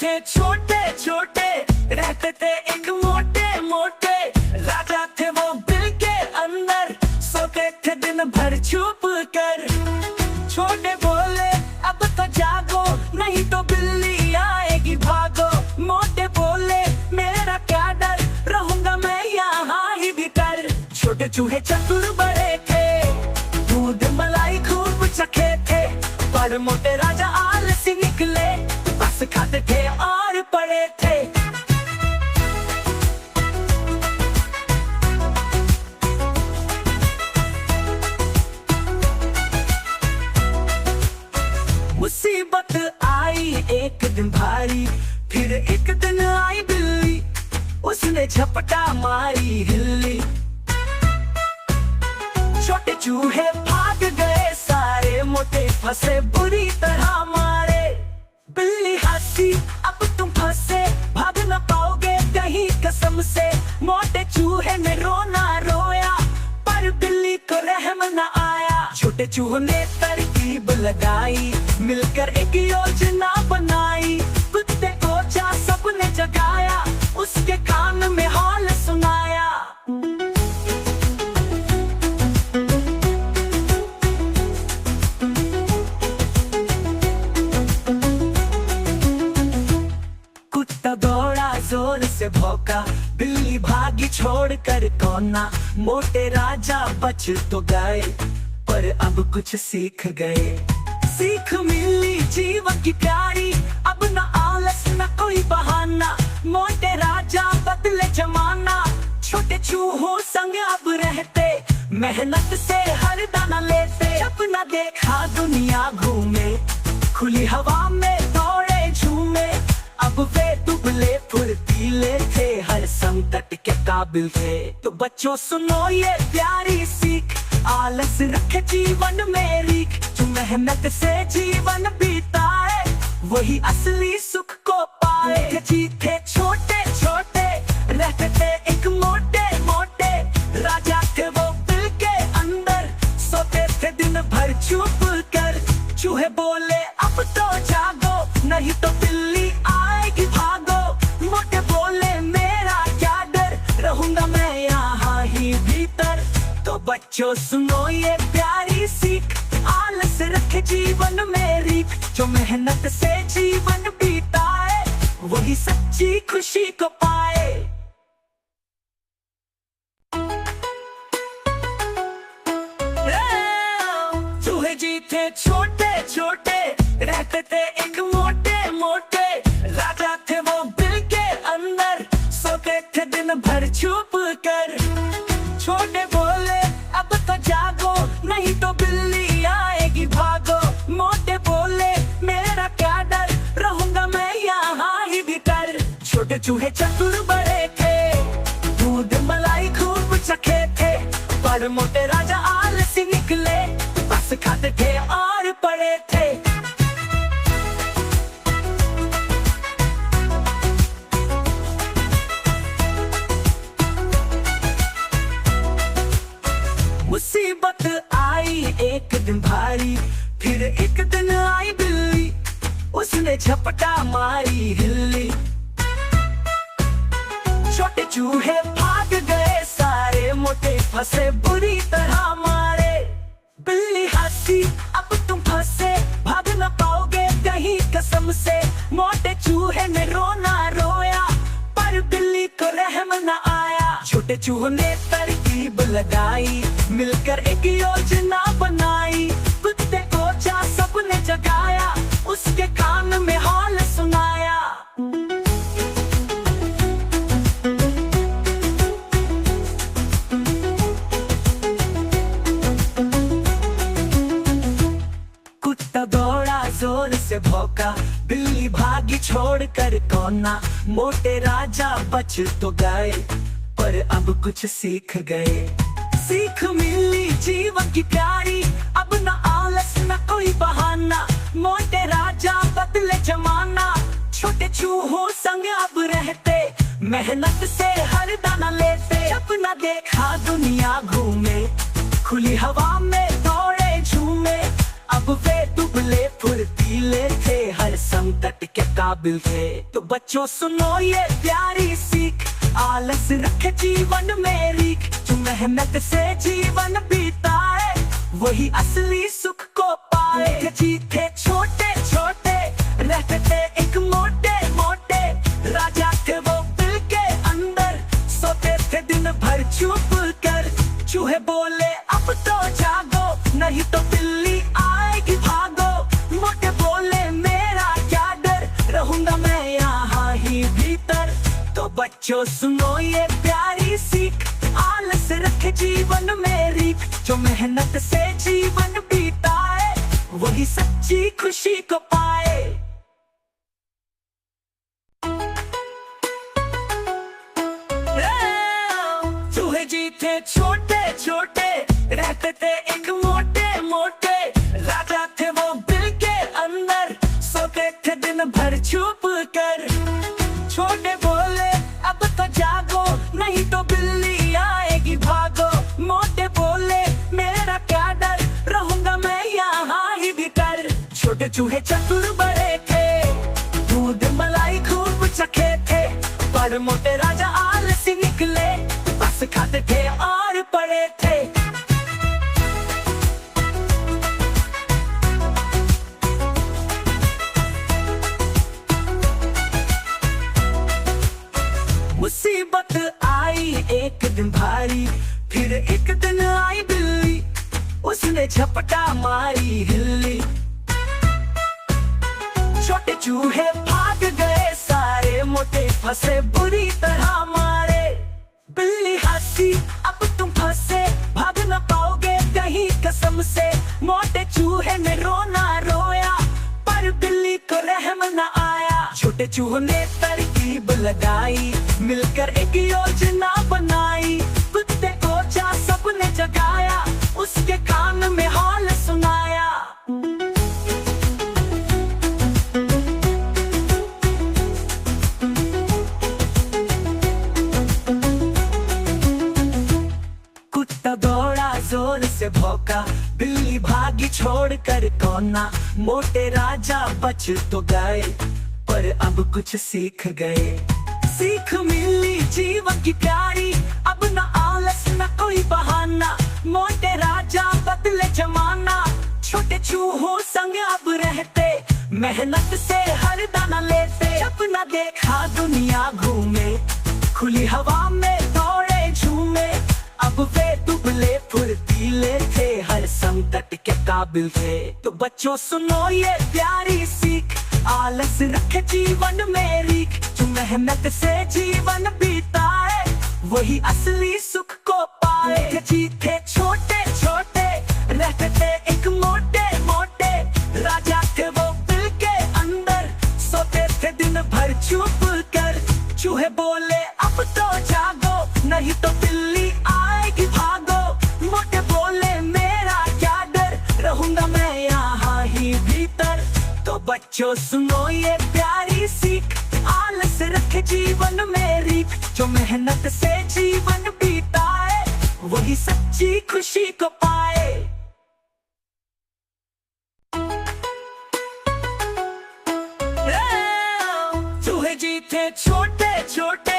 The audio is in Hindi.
थे छोटे छोटे, रहते थे एक मोटे मोटे राजा थे वो बिल के अंदर, सोते थे दिन भर छुप कर। छोटे बोले अब तो जागो, नहीं तो बिल्ली आएगी भागो। मोटे बोले मेरा क्या डर, रहूंगा मैं यहाँ ही भीतर। छोटे चूहे चतुर बड़े थे, दूध मलाई खूब चखे थे, पर मोटे राजा आलसी निकले, बस खाते थे और पड़े थे। मुसीबत आई एक दिन भारी, फिर एक दिन आई बिल्ली, उसने झपटा मारी हिल्ली। छोटे चूहे भाग गए सारे, मोटे फंसे बुरी तरह मारे। बिल्ली हंसी अब तुम फंसे, भाग न पाओगे कहीं कसम से। मोटे चूहे ने रोना रोया, पर बिल्ली को रहम न आया। छोटे चूहे ने तरकीब लगाई, मिलकर एक योजना बनाई। कुत्ते को जा सबने जगाया, उसके कान में हाल सुनाया। कुत्ता दौड़ा जोर से भौंका, बिल्ली भागी छोड़कर कोना। मोटे राजा बच तो गए, पर अब कुछ सीख गए। सीख मिली जीवन की प्यारी, अब न आलस न कोई बहाना। मोटे राजा बदले जमाना, छोटे चूहों संग अब रहते, मेहनत से हर दाना लेते। अपना देखा दुनिया घूमे, खुली हवा में दौड़े झूमे। अब वे दुबले फुर्तीले थे, हर संकट के काबिल थे। तो बच्चों सुनो ये प्यारी सीख, आलस रखे जीवन में रीख। जो मेहनत से जीवन बीताए, वही असली सुख को पाए। जी थे छोटे छोटे, रहते थे एक मोटे मोटे राजा थे वो बिल के अंदर, सोते थे दिन भर छुप कर। चूहे बोले अब तो जागो, नहीं तो बिल्ली आएगी भागो। मोटे बोले मेरा क्या डर, रहूंगा मैं यहाँ ही भीतर। तो बच्चों सुनो ये प्यारी सीख, आलस रखे जीवन में रीख। जो मेहनत से जीवन बीताए, वही सच्ची खुशी को पाए। चूहे जी थे छोटे छोटे, रहते थे एक मोटे मोटे राजा थे वो बिल के अंदर, सोते थे दिन भर छुप कर। छोटे बोले अब तो जागो, नहीं तो बिल्ली आएगी भागो। मोटे बोले मेरा क्या डर, रहूंगा मैं यहाँ ही भीतर। छोटे चूहे चतुर बड़े थे, दूध मलाई खूब चखे थे, पर मोटे राजा आलसी निकले, बस खाते थे और पड़े थे। मुसीबत आई एक दिन भारी, फिर एक दिन आई बिल्ली, उसने झपटा मारी हिल्ली। छोटे चूहे भाग गए सारे, मोटे फंसे बुरी तरह मारे। बिल्ली हंसी अब तुम फंसे, भाग न पाओगे कहीं कसम से। मोटे चूहे ने रोना रोया, पर बिल्ली को रहम न आया। छोटे चूहे ने तरकीब लगाई, मिलकर एक योजना बनाई। कुत्ते को जा सबने जगाया, उसके कान में हाल सुनाया। कुत्ता दौड़ा जोर से भौंका, बिल्ली भागी छोड़कर कोना। मोटे राजा बच तो गए, पर अब कुछ सीख गए। सीख मिली जीवन की प्यारी, अब न आलस न कोई बहाना। मोटे राजा बदले जमाना, छोटे चूहों संग अब रहते, मेहनत से हर दाना लेते। अपना देखा दुनिया घूमे, खुली हवा में दौड़े झूमे। अब वे दुबले फुर्तीले थे, हर संकट के काबिल थे। तो बच्चों सुनो ये प्यारी सीख, आलस रखे जीवन में रीख। जो मेहनत से जीवन बीताए वही असली सुख को पाए। जीते छोटे छोटे रहते थे एक मोटे मोटे, राजा थे वो दिल के अंदर, सोते थे दिन भर चुप कर। चूहे बोले अब तो जागो, नहीं तो बिल्ली आएगी भागो। मोटे बोले मेरा क्या डर, रहूंगा मैं यहाँ ही भीतर। तो बच्चों सुनो ये प्यारी सीख, आलस रखे जीवन में रीख। जो मेहनत से जीवन बीताए वही सच्ची खुशी को पाए। चूहे जीते छोटे छोटे रहते थे एक मोटे मोटे, राजा थे वो बिल के अंदर, सोते थे दिन भर छुप कर। छोटे बोले अब तो जागो, नहीं तो बिल्ली आएगी भागो। मोटे बोले मेरा क्या डर, रहूंगा मैं यहाँ ही भीतर। छोटे चूहे चतुर बड़े थे, दूध मलाई खूब चखे थे, पर मोटे राजा आलसी निकले, बस खाते थे और पड़े थे। मुसीबत आई एक दिन भारी, फिर एक दिन आई बिल्ली, उसने झपटा मारी हिल्ली। छोटे चूहे भाग गए सारे, मोटे फंसे बुरी तरह मारे। बिल्ली हंसी अब तुम फंसे, भाग न पाओगे कहीं कसम से। मोटे चूहे ने रोना रोया, पर बिल्ली को रहम न आया। छोटे चूहों ने तरकीब लगाई, मिलकर एक योजना बनाई। कुत्ते को जा सबने जगाया, उसके कान में हाल सुनाया। कुत्ता दौड़ा जोर से भौंका, बिल्ली भागी छोड़कर कोना। मोटे राजा बच तो गए, पर अब कुछ सीख गए। सीख मिली जीवन की प्यारी, अब न आलस न कोई बहाना। मोटे राजा बदले जमाना, छोटे चूहों संग अब रहते, मेहनत से हर दाना लेते। अपना देखा दुनिया घूमे, खुली हवा में दौड़े झूमे। अब वे दुबले फुर्तीले थे, हर संकट के काबिल थे। तो बच्चों सुनो ये प्यारी सीख, आलस रखे जीवन में रीख। जो मेहनत से जीवन बीताए वही असली सुख को पाए। जीते छोटे छोटे रहते थे एक मोटे मोटे, राजा थे वो दिल के अंदर, सोते थे दिन भर चुप कर। चूहे बोले अब तो जागो, नहीं तो बिल्ली आएगी भागो। मोटे बोले मेरा क्या डर, रहूंगा मैं यहाँ ही भीतर। तो बच्चों सुनो ये प्यारी सीख, आलस रखे जीवन में रीख। जो मेहनत से जीवन बीताए वही सच्ची खुशी को पाए। चूहे जीते छोटे छोटे